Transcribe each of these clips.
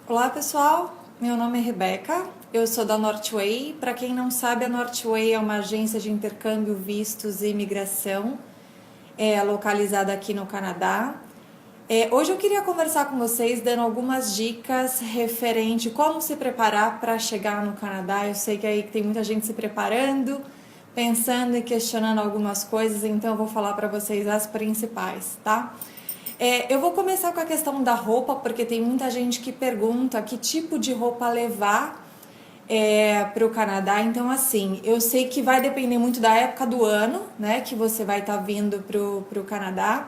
Olá pessoal, meu nome é Rebeca, eu sou da Northway. Para quem não sabe, a Northway é uma agência de intercâmbio, vistos e imigração, localizada aqui no Canadá. Hoje eu queria conversar com vocês dando algumas dicas referente como se preparar para chegar no Canadá. Eu sei que aí tem muita gente se preparando, pensando e questionando algumas coisas, então eu vou falar para vocês as principais, tá? Eu vou começar com a questão da roupa, porque tem muita gente que pergunta que tipo de roupa levar para o Canadá. Então, assim, eu sei que vai depender muito da época do ano, né, que você vai estar vindo pro Canadá.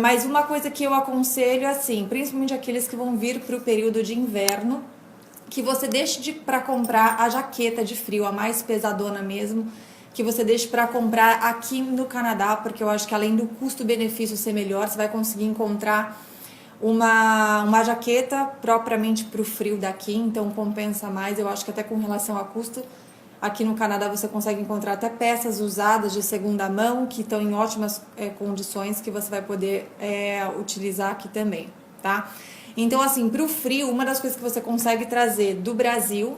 Mas uma coisa que eu aconselho, assim, principalmente aqueles que vão vir para o período de inverno, que você deixe para comprar a jaqueta de frio, a mais pesadona mesmo, que você deixe para comprar aqui no Canadá, porque eu acho que além do custo-benefício ser melhor, você vai conseguir encontrar uma jaqueta propriamente para o frio daqui, então compensa mais. Eu acho que até com relação a custo, aqui no Canadá você consegue encontrar até peças usadas de segunda mão, que estão em ótimas condições, que você vai poder utilizar aqui também, tá? Então, assim, para o frio, uma das coisas que você consegue trazer do Brasil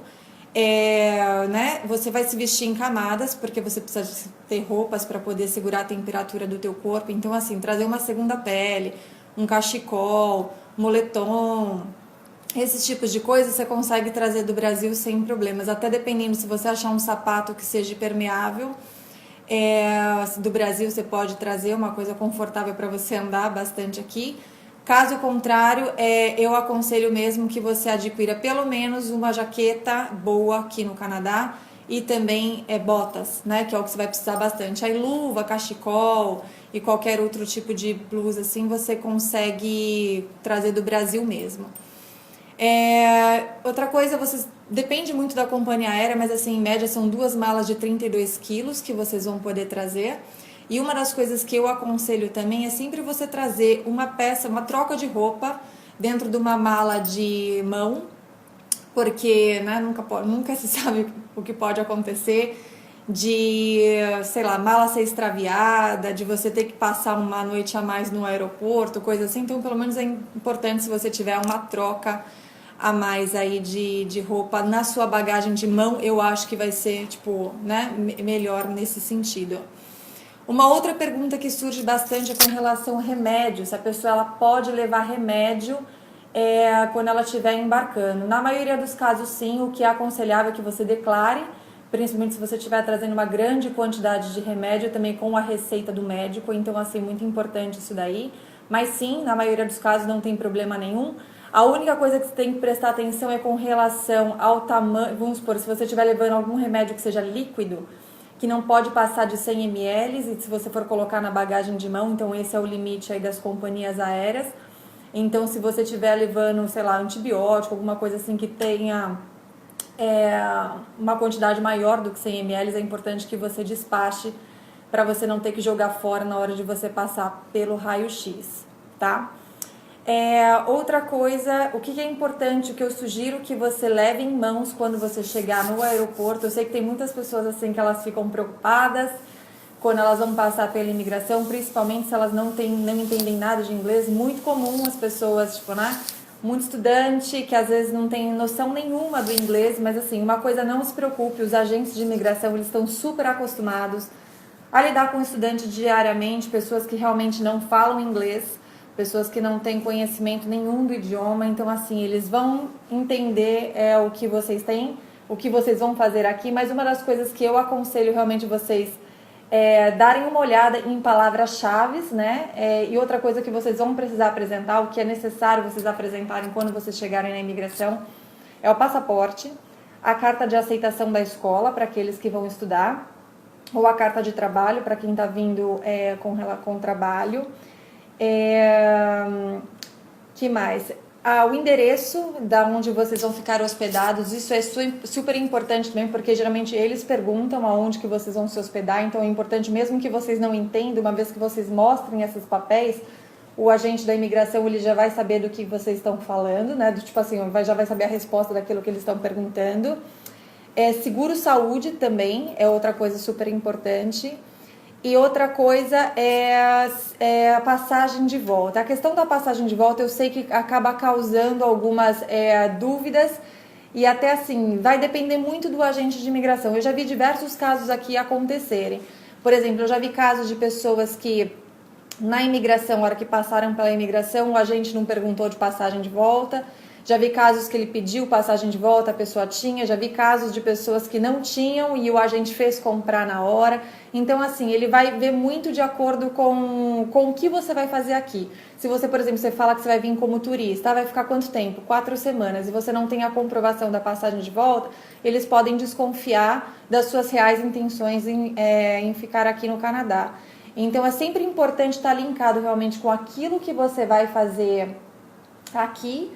né, você vai se vestir em camadas, porque você precisa ter roupas para poder segurar a temperatura do teu corpo. Então, assim, trazer uma segunda pele, um cachecol, moletom, esses tipos de coisas você consegue trazer do Brasil sem problemas. Até dependendo, se você achar um sapato que seja impermeável, do Brasil você pode trazer uma coisa confortável para você andar bastante aqui. Caso contrário, eu aconselho mesmo que você adquira pelo menos uma jaqueta boa aqui no Canadá e também botas, né, que é o que você vai precisar bastante. Aí luva, cachecol e qualquer outro tipo de blusa assim você consegue trazer do Brasil mesmo. Outra coisa, depende muito da companhia aérea, mas assim, em média são 2 malas de 32 quilos que vocês vão poder trazer. E uma das coisas que eu aconselho também é sempre você trazer uma peça, uma troca de roupa dentro de uma mala de mão, porque né, nunca se sabe o que pode acontecer de, sei lá, mala ser extraviada, de você ter que passar uma noite a mais no aeroporto, coisa assim. Então, pelo menos é importante se você tiver uma troca a mais aí de roupa na sua bagagem de mão, eu acho que vai ser, tipo, né, melhor nesse sentido. Uma outra pergunta que surge bastante é com relação a remédio, se a pessoa ela pode levar remédio quando ela estiver embarcando. Na maioria dos casos, sim, o que é aconselhável é que você declare, principalmente se você estiver trazendo uma grande quantidade de remédio, também com a receita do médico, então, assim, muito importante isso daí. Mas sim, na maioria dos casos não tem problema nenhum. A única coisa que você tem que prestar atenção é com relação ao tamanho. Vamos supor, se você estiver levando algum remédio que seja líquido, que não pode passar de 100 ml, e se você for colocar na bagagem de mão, então esse é o limite aí das companhias aéreas. Então, se você estiver levando, sei lá, antibiótico, alguma coisa assim que tenha uma quantidade maior do que 100 ml, é importante que você despache para você não ter que jogar fora na hora de você passar pelo raio-x, tá? Outra coisa, o que é importante, o que eu sugiro que você leve em mãos quando você chegar no aeroporto. Eu sei que tem muitas pessoas assim que elas ficam preocupadas quando elas vão passar pela imigração, principalmente se elas não entendem nada de inglês. Muito comum as pessoas, tipo, né? Muito estudante que às vezes não tem noção nenhuma do inglês, mas assim, uma coisa, não se preocupe, os agentes de imigração, eles estão super acostumados a lidar com estudantes diariamente, pessoas que realmente não falam inglês, pessoas que não têm conhecimento nenhum do idioma. Então, assim, eles vão entender o que vocês têm, o que vocês vão fazer aqui, mas uma das coisas que eu aconselho realmente vocês darem uma olhada em palavras-chave, né? E outra coisa que vocês vão precisar apresentar, o que é necessário vocês apresentarem quando vocês chegarem na imigração, é o passaporte, a carta de aceitação da escola para aqueles que vão estudar, ou a carta de trabalho para quem está vindo com trabalho. Que mais? O endereço da onde vocês vão ficar hospedados, isso é super importante também, porque geralmente eles perguntam aonde que vocês vão se hospedar, então é importante, mesmo que vocês não entendam, uma vez que vocês mostrem esses papéis, o agente da imigração ele já vai saber do que vocês estão falando, né? Tipo assim, já vai saber a resposta daquilo que eles estão perguntando. Seguro saúde também é outra coisa super importante. E outra coisa é a passagem de volta. A questão da passagem de volta eu sei que acaba causando algumas dúvidas e até assim, vai depender muito do agente de imigração. Eu já vi diversos casos aqui acontecerem. Por exemplo, eu já vi casos de pessoas que na imigração, na hora que passaram pela imigração, o agente não perguntou de passagem de volta. Já vi casos que ele pediu passagem de volta, a pessoa tinha. Já vi casos de pessoas que não tinham e o agente fez comprar na hora. Então, assim, ele vai ver muito de acordo com o que você vai fazer aqui. Se você, por exemplo, você fala que você vai vir como turista, vai ficar quanto tempo? 4 semanas. E você não tem a comprovação da passagem de volta, eles podem desconfiar das suas reais intenções em ficar aqui no Canadá. Então, é sempre importante estar linkado realmente com aquilo que você vai fazer aqui,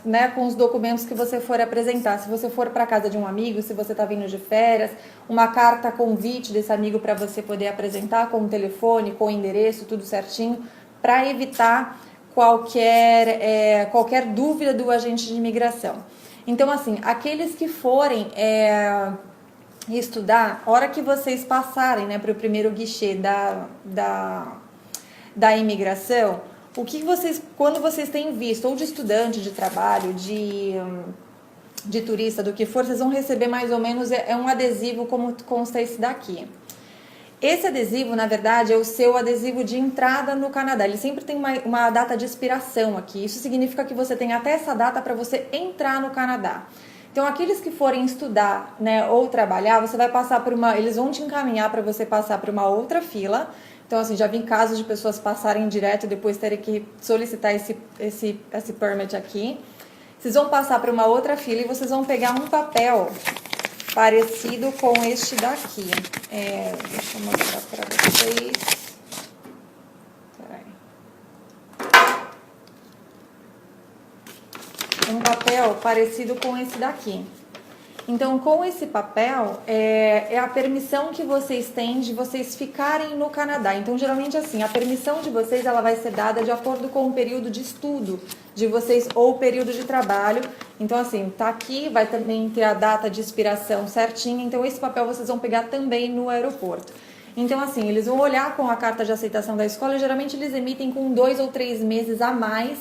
né, com os documentos que você for apresentar. Se você for para casa de um amigo, se você está vindo de férias, uma carta convite desse amigo para você poder apresentar com o telefone, com o endereço, tudo certinho, para evitar qualquer dúvida do agente de imigração. Então, assim, aqueles que forem estudar, a hora que vocês passarem, né, para o primeiro guichê da imigração, o que vocês, quando vocês têm visto, ou de estudante, de trabalho, de turista, do que for, vocês vão receber mais ou menos um adesivo como consta esse daqui. Esse adesivo, na verdade, é o seu adesivo de entrada no Canadá. Ele sempre tem uma data de expiração aqui. Isso significa que você tem até essa data para você entrar no Canadá. Então, aqueles que forem estudar, né, ou trabalhar, você vai passar por eles vão te encaminhar para você passar por uma outra fila. Então, assim, já vi casos de pessoas passarem direto e depois terem que solicitar esse permit aqui. Vocês vão passar para uma outra fila e vocês vão pegar um papel parecido com este daqui. Deixa eu mostrar para vocês. Peraí. Um papel parecido com esse daqui. Então, com esse papel, é a permissão que vocês têm de vocês ficarem no Canadá. Então, geralmente assim, a permissão de vocês ela vai ser dada de acordo com o período de estudo de vocês ou o período de trabalho. Então, assim, tá aqui, vai também ter a data de expiração certinha. Então, esse papel vocês vão pegar também no aeroporto. Então, assim, eles vão olhar com a carta de aceitação da escola e geralmente eles emitem com 2 ou 3 meses a mais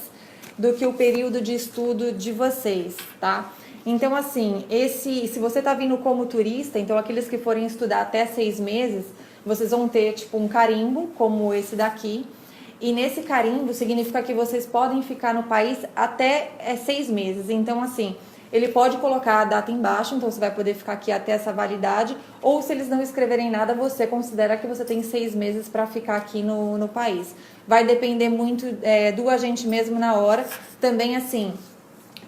do que o período de estudo de vocês, tá? Então, assim, se você está vindo como turista, então aqueles que forem estudar até 6 meses, vocês vão ter, tipo, um carimbo, como esse daqui. E nesse carimbo significa que vocês podem ficar no país até 6 meses. Então, assim, ele pode colocar a data embaixo, então você vai poder ficar aqui até essa validade. Ou se eles não escreverem nada, você considera que você tem 6 meses para ficar aqui no país. Vai depender muito do agente mesmo na hora. Também, assim,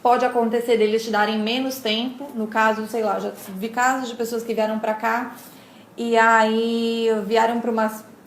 pode acontecer deles te darem menos tempo. No caso, sei lá, já vi casos de pessoas que vieram para cá e aí vieram para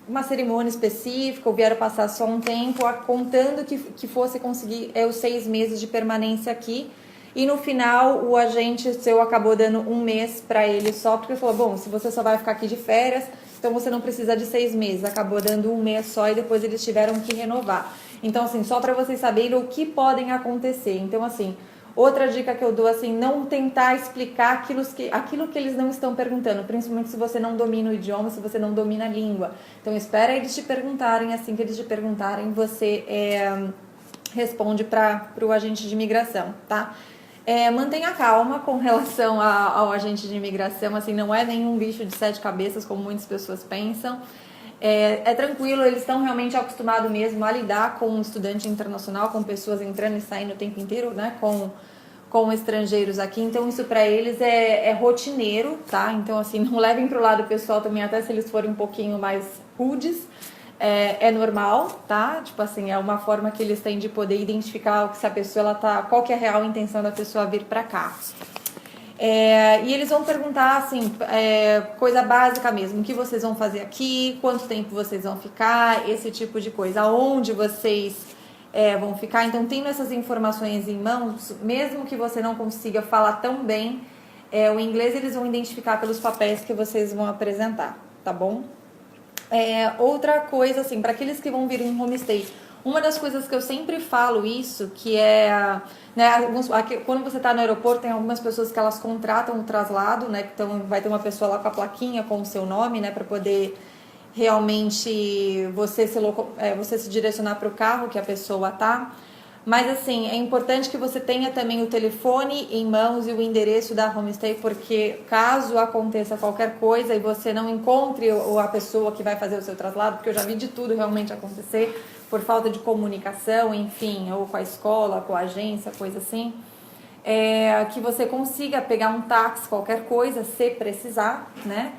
uma cerimônia específica ou vieram passar só um tempo, contando que fosse conseguir os 6 meses de permanência aqui. E no final, o agente seu acabou dando 1 mês para ele só, porque falou, bom, se você só vai ficar aqui de férias, então você não precisa de 6 meses. Acabou dando 1 mês só e depois eles tiveram que renovar. Então, assim, só para vocês saberem o que podem acontecer. Então, assim, outra dica que eu dou, assim, não tentar explicar aquilo que eles não estão perguntando, principalmente se você não domina o idioma, se você não domina a língua. Então, espera eles te perguntarem, assim que eles te perguntarem, você responde para o agente de imigração, tá? Mantenha calma com relação ao agente de imigração, assim, não é nenhum bicho de 7 cabeças, como muitas pessoas pensam. É tranquilo, eles estão realmente acostumados mesmo a lidar com um estudante internacional, com pessoas entrando e saindo o tempo inteiro, né, com estrangeiros aqui. Então, isso para eles é rotineiro, tá? Então, assim, não levem pro lado pessoal também, até se eles forem um pouquinho mais rudes. É normal, tá? Tipo assim, é uma forma que eles têm de poder identificar se a pessoa, qual que é a real intenção da pessoa vir para cá. E eles vão perguntar, assim, coisa básica mesmo, o que vocês vão fazer aqui, quanto tempo vocês vão ficar, esse tipo de coisa, aonde vocês vão ficar. Então, tendo essas informações em mãos, mesmo que você não consiga falar tão bem o inglês, eles vão identificar pelos papéis que vocês vão apresentar, tá bom? Outra coisa, assim, para aqueles que vão vir em homestay, uma das coisas que eu sempre falo isso, que né, quando você está no aeroporto, tem algumas pessoas que elas contratam o traslado, né, então vai ter uma pessoa lá com a plaquinha com o seu nome, né, para poder realmente você se direcionar para o carro que a pessoa tá. Mas assim, é importante que você tenha também o telefone em mãos e o endereço da homestay, porque caso aconteça qualquer coisa e você não encontre a pessoa que vai fazer o seu traslado, porque eu já vi de tudo realmente acontecer, por falta de comunicação, enfim, ou com a escola, com a agência, coisa assim, que você consiga pegar um táxi, qualquer coisa, se precisar, né?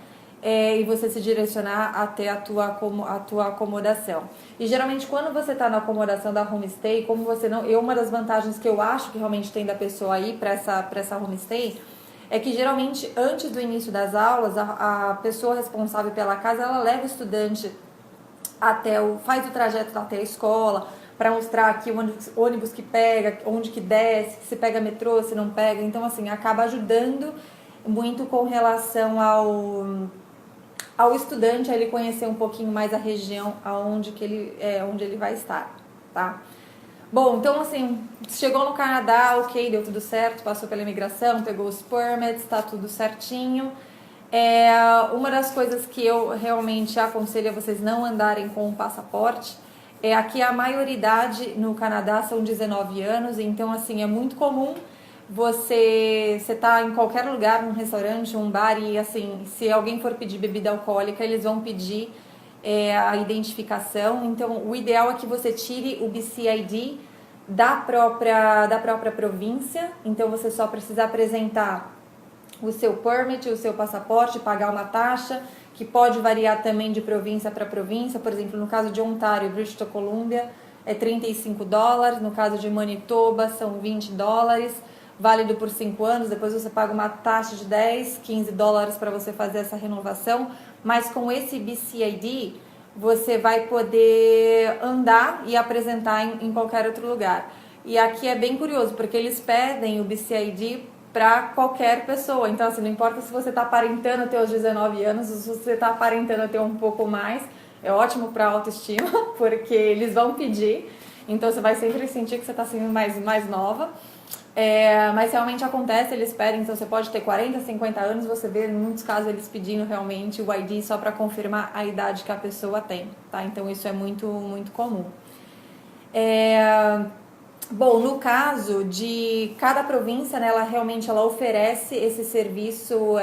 E você se direcionar até a tua acomodação. E geralmente quando você está na acomodação da homestay, como você não, uma das vantagens que eu acho que realmente tem da pessoa ir para essa homestay é que geralmente antes do início das aulas a pessoa responsável pela casa ela leva o estudante faz o trajeto até a escola para mostrar aqui o ônibus que pega, onde que desce, se pega metrô, se não pega. Então assim acaba ajudando muito com relação ao estudante a ele conhecer um pouquinho mais a região onde ele vai estar, tá? Bom, então assim, chegou no Canadá, ok, deu tudo certo, passou pela imigração, pegou os permits, tá tudo certinho. Uma das coisas que eu realmente aconselho a vocês não andarem com o passaporte aqui a maioridade no Canadá são 19 anos, então assim, é muito comum você tá em qualquer lugar, num restaurante, um bar e assim, se alguém for pedir bebida alcoólica, eles vão pedir a identificação. Então, o ideal é que você tire o BCID da própria província. Então, você só precisa apresentar o seu permit, o seu passaporte, pagar uma taxa, que pode variar também de província para província. Por exemplo, no caso de Ontário, British Columbia, é $35. No caso de Manitoba, são $20. Válido por 5 anos, depois você paga uma taxa de $10, $15 para você fazer essa renovação, mas com esse BCID você vai poder andar e apresentar em qualquer outro lugar. E aqui é bem curioso, porque eles pedem o BCID para qualquer pessoa, então assim, não importa se você está aparentando ter os 19 anos, ou se você está aparentando ter um pouco mais, é ótimo para a autoestima, porque eles vão pedir, então você vai sempre sentir que você está sendo mais nova. Mas realmente acontece, eles pedem, então você pode ter 40, 50 anos, você vê em muitos casos eles pedindo realmente o ID só para confirmar a idade que a pessoa tem, tá? Então isso é muito, muito comum. Bom, no caso de cada província, né, ela oferece esse serviço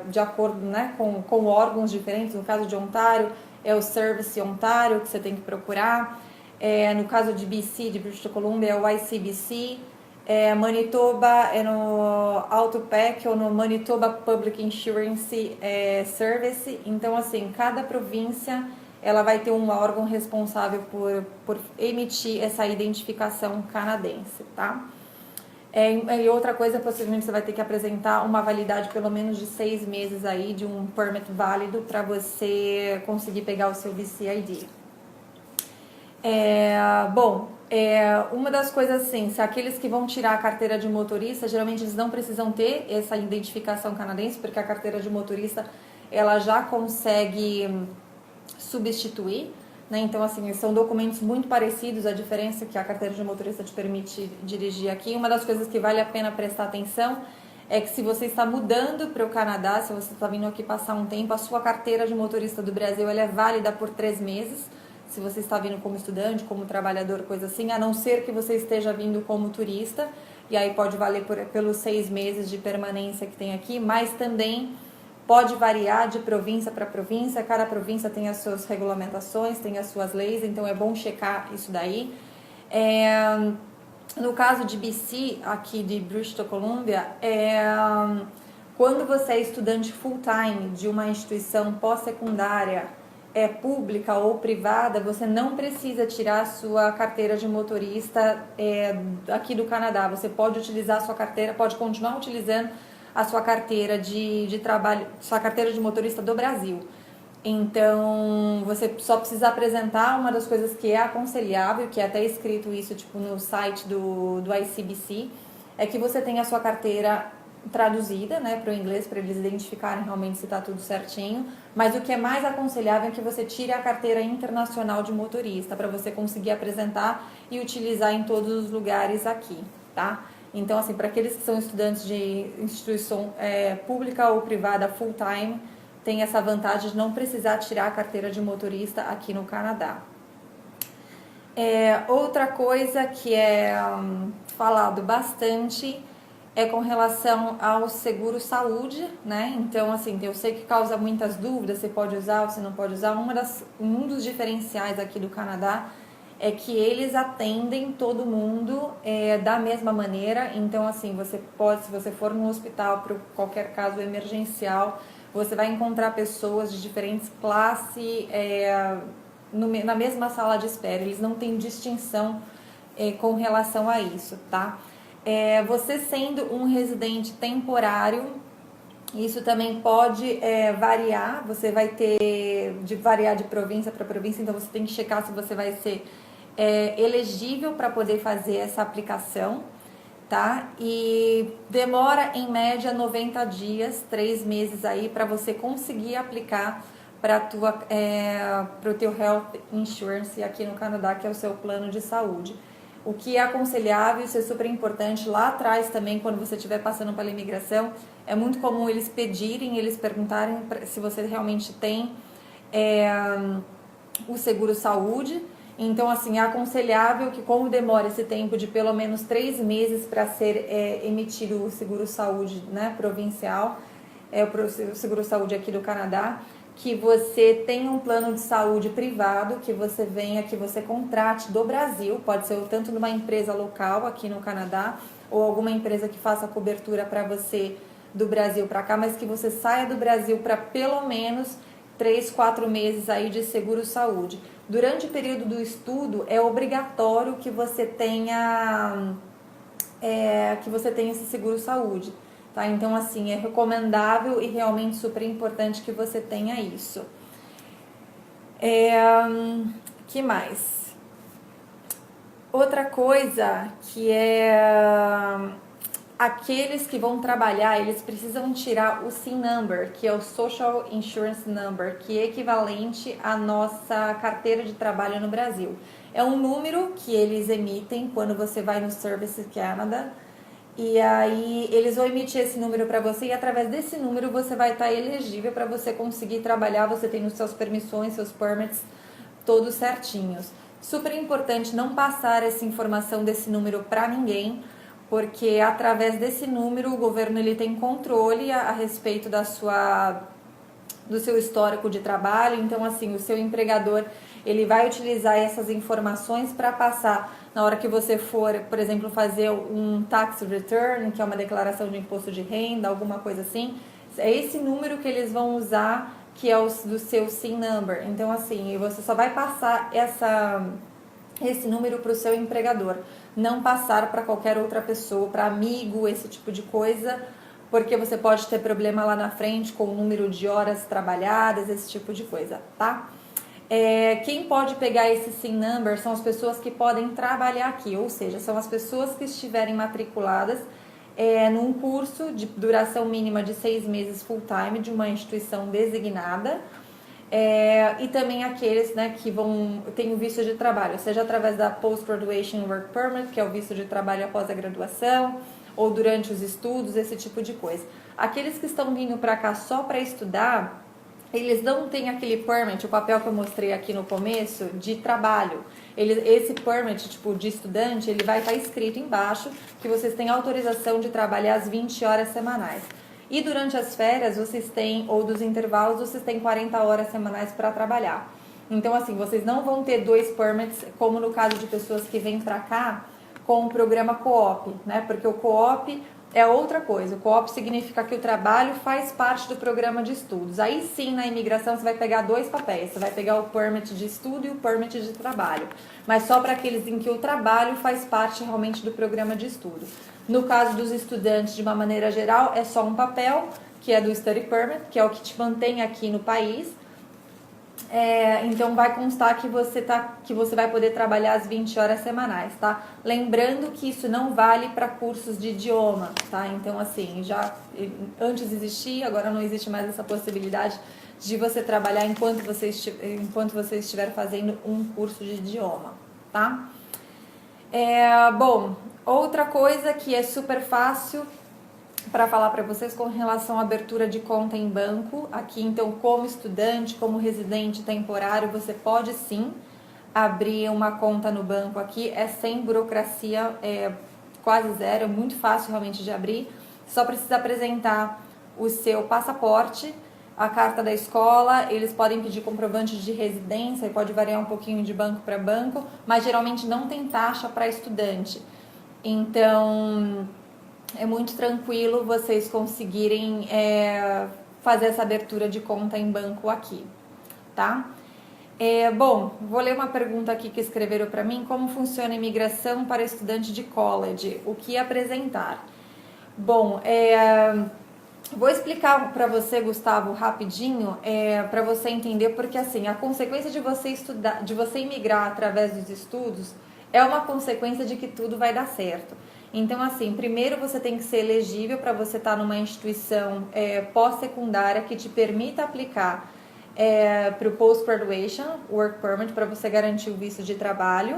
de acordo, né, com órgãos diferentes. No caso de Ontário, é o Service Ontário que você tem que procurar. No caso de BC, de British Columbia, é o ICBC. Manitoba é no AutoPac ou no Manitoba Public Insurance Service. Então, assim, cada província ela vai ter um órgão responsável por emitir essa identificação canadense, tá? E outra coisa, possivelmente você vai ter que apresentar uma validade pelo menos de 6 meses aí de um permit válido para você conseguir pegar o seu BCID. Uma das coisas assim, se aqueles que vão tirar a carteira de motorista, geralmente eles não precisam ter essa identificação canadense, porque a carteira de motorista ela já consegue substituir, né? Então assim, são documentos muito parecidos, a diferença é que a carteira de motorista te permite dirigir aqui. Uma das coisas que vale a pena prestar atenção é que se você está mudando para o Canadá, se você está vindo aqui passar um tempo, a sua carteira de motorista do Brasil ela é válida por 3 meses, se você está vindo como estudante, como trabalhador, coisa assim, a não ser que você esteja vindo como turista, e aí pode valer pelos 6 meses de permanência que tem aqui, mas também pode variar de província para província, cada província tem as suas regulamentações, tem as suas leis, então é bom checar isso daí. No caso de BC, aqui de British Columbia, quando você é estudante full-time de uma instituição pós-secundária, pública ou privada, você não precisa tirar a sua carteira de motorista aqui do Canadá. Você pode utilizar a sua carteira, pode continuar utilizando a sua carteira de trabalho, sua carteira de motorista do Brasil. Então, você só precisa apresentar uma das coisas que é aconselhável, que é até escrito isso tipo no site do ICBC, é que você tenha a sua carteira traduzida, né, para o inglês, para eles identificarem realmente se está tudo certinho, mas o que é mais aconselhável é que você tire a carteira internacional de motorista, para você conseguir apresentar e utilizar em todos os lugares aqui, tá? Então, assim, para aqueles que são estudantes de instituição pública ou privada full-time, tem essa vantagem de não precisar tirar a carteira de motorista aqui no Canadá. Outra coisa que é falado bastante é com relação ao seguro saúde, né? Então, assim, eu sei que causa muitas dúvidas, se pode usar ou se não pode usar. Um dos diferenciais aqui do Canadá é que eles atendem todo mundo da mesma maneira. Então, assim, você pode, se você for no hospital para qualquer caso emergencial, você vai encontrar pessoas de diferentes classes na mesma sala de espera. Eles não têm distinção com relação a isso, tá? Você sendo um residente temporário, isso também pode variar, você vai ter de variar de província para província, então você tem que checar se você vai ser elegível para poder fazer essa aplicação, tá? E demora em média 90 dias, 3 meses aí para você conseguir aplicar para o teu Health Insurance aqui no Canadá, que é o seu plano de saúde. O que é aconselhável, isso é super importante, lá atrás também, quando você estiver passando pela imigração, é muito comum eles pedirem, eles perguntarem se você realmente tem o seguro saúde. Então, assim, é aconselhável que, como demora esse tempo de pelo menos 3 meses para ser emitido o seguro saúde, né, provincial, o seguro saúde aqui do Canadá, que você tenha um plano de saúde privado, que você venha, que você contrate do Brasil, pode ser tanto numa empresa local aqui no Canadá, ou alguma empresa que faça cobertura para você do Brasil para cá, mas que você saia do Brasil para pelo menos 3, 4 meses aí de seguro saúde. Durante o período do estudo, é obrigatório que você tenha esse seguro saúde. Tá? Então, assim, é recomendável e realmente super importante que você tenha isso. Que mais? Outra coisa que aqueles que vão trabalhar, eles precisam tirar o SIN Number, que é o Social Insurance Number, que é equivalente à nossa carteira de trabalho no Brasil. É um número que eles emitem quando você vai no Service Canada. E aí eles vão emitir esse número para você e através desse número você vai estar elegível para você conseguir trabalhar, você tem os seus permissões, seus permits todos certinhos. Super importante não passar essa informação desse número para ninguém, porque através desse número o governo ele tem controle a respeito do seu histórico de trabalho. Então, assim, o seu empregador ele vai utilizar essas informações para passar na hora que você for, por exemplo, fazer um tax return, que é uma declaração de imposto de renda, alguma coisa assim. É esse número que eles vão usar, que é o do seu SIN number. Então, assim, você só vai passar esse número para o seu empregador, não passar para qualquer outra pessoa, para amigo, esse tipo de coisa, porque você pode ter problema lá na frente com o número de horas trabalhadas, esse tipo de coisa, tá? Quem pode pegar esse SIN number são as pessoas que podem trabalhar aqui, ou seja, são as pessoas que estiverem matriculadas num curso de duração mínima de 6 meses full time de uma instituição designada, e também aqueles, né, que têm o visto de trabalho, seja através da Post-Graduation Work Permit, que é o visto de trabalho após a graduação, ou durante os estudos, esse tipo de coisa. Aqueles que estão vindo para cá só para estudar, eles não têm aquele permit, o papel que eu mostrei aqui no começo, de trabalho. Esse permit, tipo, de estudante, ele vai estar escrito embaixo que vocês têm autorização de trabalhar as 20 horas semanais. E durante as férias, vocês têm, ou dos intervalos, vocês têm 40 horas semanais para trabalhar. Então, assim, vocês não vão ter 2 permits, como no caso de pessoas que vêm para cá com o programa Co-op, né? Porque o Co-op é outra coisa. O Co-op significa que o trabalho faz parte do programa de estudos. Aí sim, na imigração, você vai pegar 2 papéis. Você vai pegar o permit de estudo e o permit de trabalho. Mas só para aqueles em que o trabalho faz parte realmente do programa de estudo. No caso dos estudantes, de uma maneira geral, é só um papel, que é do Study Permit, que é o que te mantém aqui no país. Então vai constar que você vai poder trabalhar as 20 horas semanais, tá? Lembrando que isso não vale para cursos de idioma, tá? Então, assim, antes existia, agora não existe mais essa possibilidade de você trabalhar enquanto você estiver fazendo um curso de idioma, tá? Bom, outra coisa que é super fácil para falar para vocês com relação à abertura de conta em banco aqui. Então, como estudante, como residente temporário, você pode sim abrir uma conta no banco aqui. É sem burocracia, é quase zero, é muito fácil realmente de abrir. Só precisa apresentar o seu passaporte, a carta da escola. Eles podem pedir comprovante de residência, pode variar um pouquinho de banco para banco, mas geralmente não tem taxa para estudante. Então, é muito tranquilo vocês conseguirem fazer essa abertura de conta em banco aqui, tá? Bom, vou ler uma pergunta aqui que escreveram para mim. Como funciona a imigração para estudante de college? O que apresentar? Bom, vou explicar para você, Gustavo, rapidinho, para você entender, porque assim, a consequência de você estudar, de você imigrar através dos estudos, é uma consequência de que tudo vai dar certo. Então, assim, primeiro você tem que ser elegível para você estar numa instituição pós-secundária que te permita aplicar para o Post-Graduation Work Permit, para você garantir o visto de trabalho.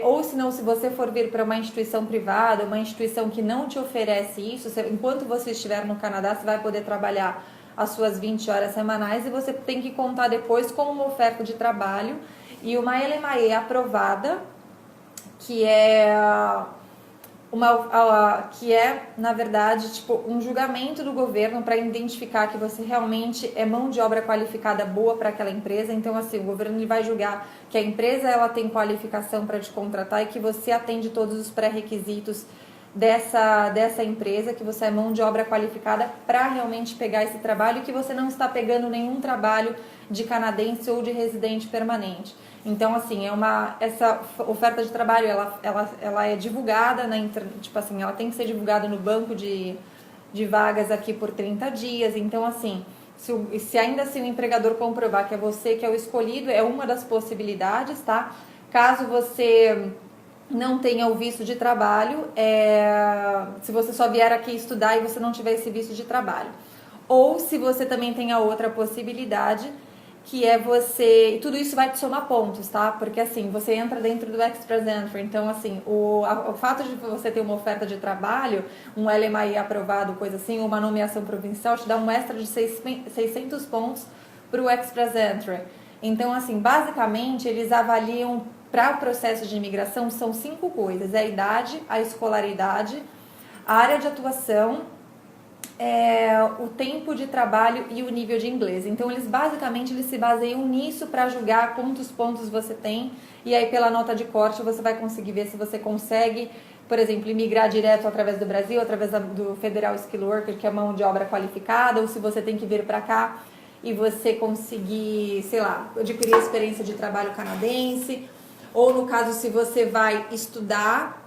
Ou se não, se você for vir para uma instituição privada, uma instituição que não te oferece isso, enquanto você estiver no Canadá, você vai poder trabalhar as suas 20 horas semanais e você tem que contar depois com uma oferta de trabalho e uma LMAE aprovada, que é na verdade, tipo, um julgamento do governo para identificar que você realmente é mão de obra qualificada boa para aquela empresa. Então, assim, o governo ele vai julgar que a empresa ela tem qualificação para te contratar e que você atende todos os pré-requisitos dessa empresa, que você é mão de obra qualificada para realmente pegar esse trabalho e que você não está pegando nenhum trabalho de canadense ou de residente permanente. Então, assim, essa oferta de trabalho, ela é divulgada na internet, tipo assim, ela tem que ser divulgada no banco de vagas aqui por 30 dias. Então, assim, se ainda assim o empregador comprovar que é você que é o escolhido, é uma das possibilidades, tá? Caso você não tenha o visto de trabalho, se você só vier aqui estudar e você não tiver esse visto de trabalho. Ou se você também tem a outra possibilidade, que é você... Tudo isso vai te somar pontos, tá? Porque, assim, você entra dentro do Express Entry. Então, assim, o fato de você ter uma oferta de trabalho, um LMAE aprovado, coisa assim, uma nomeação provincial, te dá um extra de 600 pontos para o Express Entry. Então, assim, basicamente, eles avaliam... Para o processo de imigração, são 5 coisas. É a idade, a escolaridade, a área de atuação, o tempo de trabalho e o nível de inglês. Então, eles se baseiam nisso para julgar quantos pontos você tem. E aí, pela nota de corte, você vai conseguir ver se você consegue, por exemplo, imigrar direto através do Brasil, através do Federal Skill Worker, que é mão de obra qualificada, ou se você tem que vir para cá e você conseguir, sei lá, adquirir experiência de trabalho canadense. Ou no caso, se você vai estudar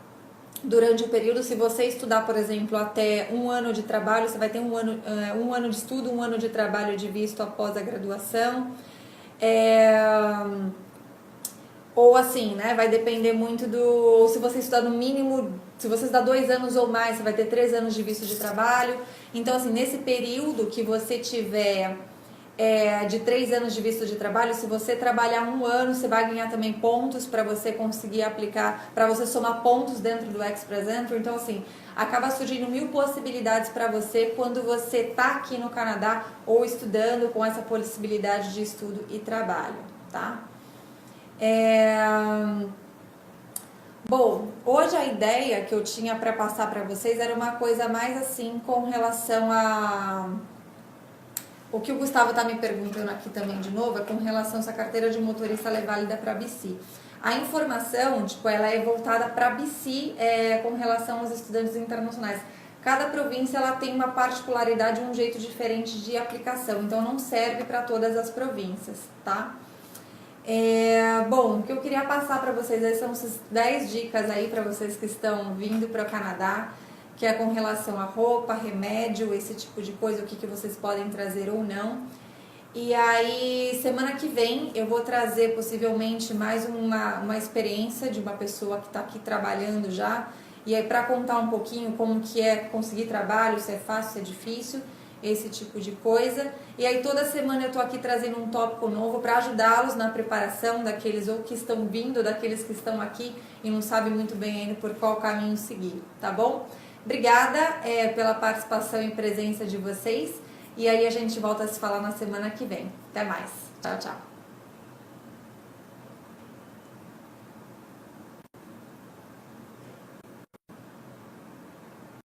durante o período, se você estudar, por exemplo, até 1 ano de trabalho, você vai ter um ano de estudo, 1 ano de trabalho de visto após a graduação. Ou assim, né? Vai depender muito ou se você estudar no mínimo, se você estudar 2 anos ou mais, você vai ter 3 anos de visto de trabalho. Então, assim, nesse período que você tiver... de 3 anos de visto de trabalho, se você trabalhar 1 ano, você vai ganhar também pontos para você conseguir aplicar, para você somar pontos dentro do Express Entry. Então, assim, acaba surgindo 1000 possibilidades para você quando você está aqui no Canadá ou estudando com essa possibilidade de estudo e trabalho, tá? Bom, hoje a ideia que eu tinha para passar para vocês era uma coisa mais assim com relação a... O que o Gustavo está me perguntando aqui também de novo é com relação a essa carteira de motorista é válida para BC. A informação, tipo, ela é voltada para BC com relação aos estudantes internacionais. Cada província ela tem uma particularidade, um jeito diferente de aplicação, então não serve para todas as províncias, tá? Bom, o que eu queria passar para vocês aí são essas 10 dicas aí para vocês que estão vindo para o Canadá, que é com relação a roupa, remédio, esse tipo de coisa, o que vocês podem trazer ou não. E aí, semana que vem, eu vou trazer possivelmente mais uma experiência de uma pessoa que está aqui trabalhando já. E aí, para contar um pouquinho como que é conseguir trabalho, se é fácil, se é difícil, esse tipo de coisa. E aí, toda semana eu tô aqui trazendo um tópico novo para ajudá-los na preparação daqueles ou que estão vindo, daqueles que estão aqui e não sabem muito bem ainda por qual caminho seguir, tá bom? Obrigada pela participação e presença de vocês. E aí a gente volta a se falar na semana que vem. Até mais. Tchau, tchau.